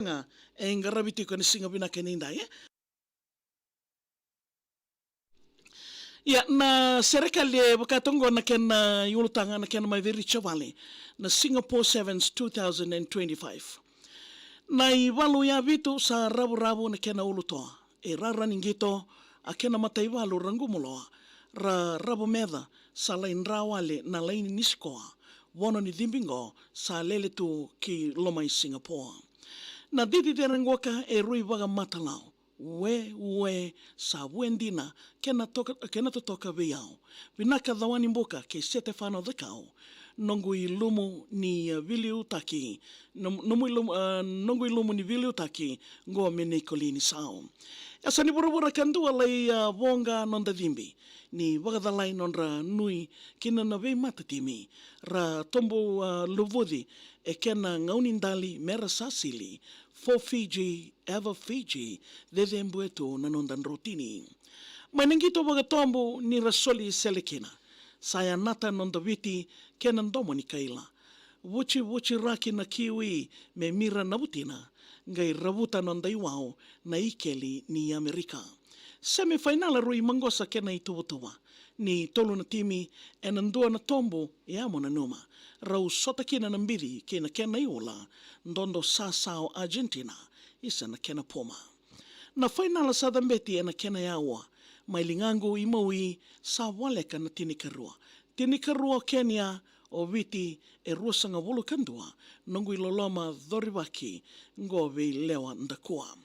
nga e ngarabiti ko ni singa binakeninda ya na serikali bukatongo na ken yulutanga na ken Maiveri Chavale na Singapore Sevens 2025 na iwalu ya vitu sa rabu-rabu na ken ulutoa e rara ningito a ken mataiwalu rangumuloa ra rabu meda sa lain rawale na lain niskoa wono ni dimbingo sa lele tu ki lomai Singapore na didi derangoka e rui waga matalao we sa wendina kena to toka viao vinaka dhawani mboka ke sete fano dhakao nongu ilumu ni vili utaki nongu ilumu ni vili utaki ngo mene kolini sao asa ni burubura kandua lai vonga nonda dimbi ni wagadalai nonra nui kina na vei matatimi ra tombo luvudi e kena ngaunindali mera sasili for Fiji, ever Fiji, dede mbuetu na nondan rotini. Mainangito waga tombo ni rasoli selekina. Saya nata nondaviti kenan domo ni kaila. Wuchi raki na kiwi me mira nabutina. Ngai rabuta nondaiwao na ikeli ni Amerika. Semifinal rui mangosa kena itubutuwa. Ni tolu na timi e nandua na tombo e amo na numa. Rau sota kina nambiri kena kena iula ndondo sasao Argentina isa na kena poma. Na final sa dambeti e na kena yawa mailingangu imaui sa waleka na tinikarua. Tinikarua Kenya o viti e ruasanga wulu kandua nongu iloloma dhoribaki ngove lewa ndakua.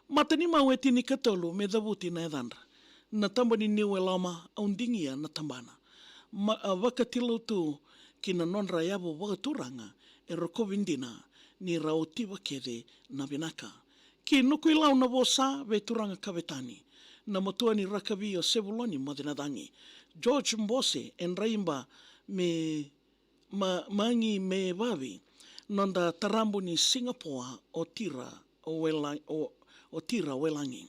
Matani mawe tinikatolu me davuti na edandra. Na tambani niwe lama aundingia na tambana. Wakatilu tu kina nonra yabu wagaturanga e rokovindina ni raotiwa kede na vinaka. Ki nuku ilau na wosa ve turanga kavetani. Na motua ni rakabi o sebuloni madinadangi. George Mbose en raimba me mangi me wavi nonda tarambu ni Singapore o tira welangi.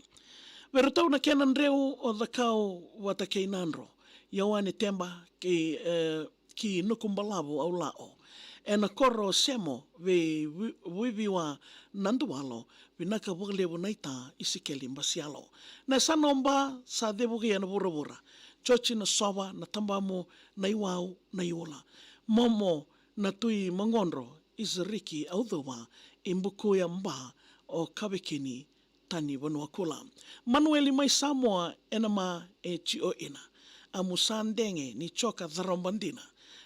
Verutau na kenan reu o dhakau watakei nanro. Yawane temba ki nukumbalabu au lao. E na koro semo ve wiviwa nandualo vinaka walewu naita isikeli mbasialo. Na sanomba sa debugia na burabura. Chochi na sawa na tambamu na iwau na iula. Momo na tui mangonro isariki audhawa imbukuya mba o kabekini tani wanua kula. Manueli mai Samoa enama e chio ina. Amusandenge ni choka dharombandina.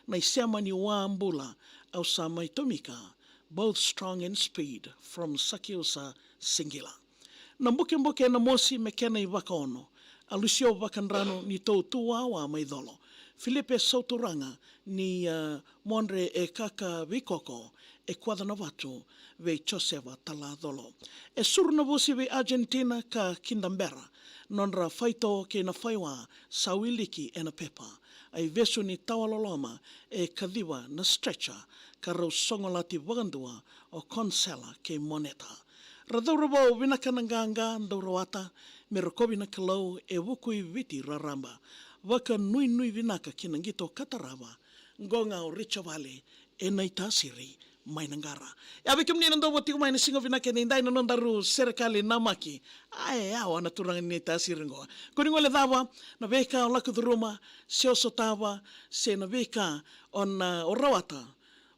Na isema ni waambula au samai tomika. Both strong in speed from Sakiusa Singila. Na mbuke na mosi mekena i waka ono. Alusio wakanrano ni tau tuawa maidholo. Filipe Sauturanga ni monre e kaka vikoko e kwadana watu ve Joseva taladholo. E surna vusi ve Argentina ka Kindambera nonra faito ke na faiwa sawiliki e na pepa. Ai vesu ni tawaloloma e kadhiwa na stretcher ka rau songolati wagandua o konsela ke moneta. Radhaurabo vinakananganga ndaurawata merokobi na kalau e wukui viti raramba. Waka nui vinaka kinangito katarava ngonga o Richavale e naitasiri mainangara. Yabe kimni nando wati kumai na singo vinaka ni indai nanondaru serikali namaki. Ae awa naturanga ni naitasiri ngoa. Kuningole dhawa na veka o lakuduruma se osotawa se na veka on orawata.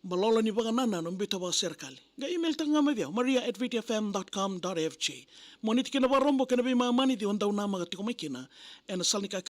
Malolo ni baganana ng bito ba serikali. Ga email tanga mavia maria@vtfm.com.fg. Moniti kina barombo kina bi mamani di ondaw na mga tikumikina. E na salnika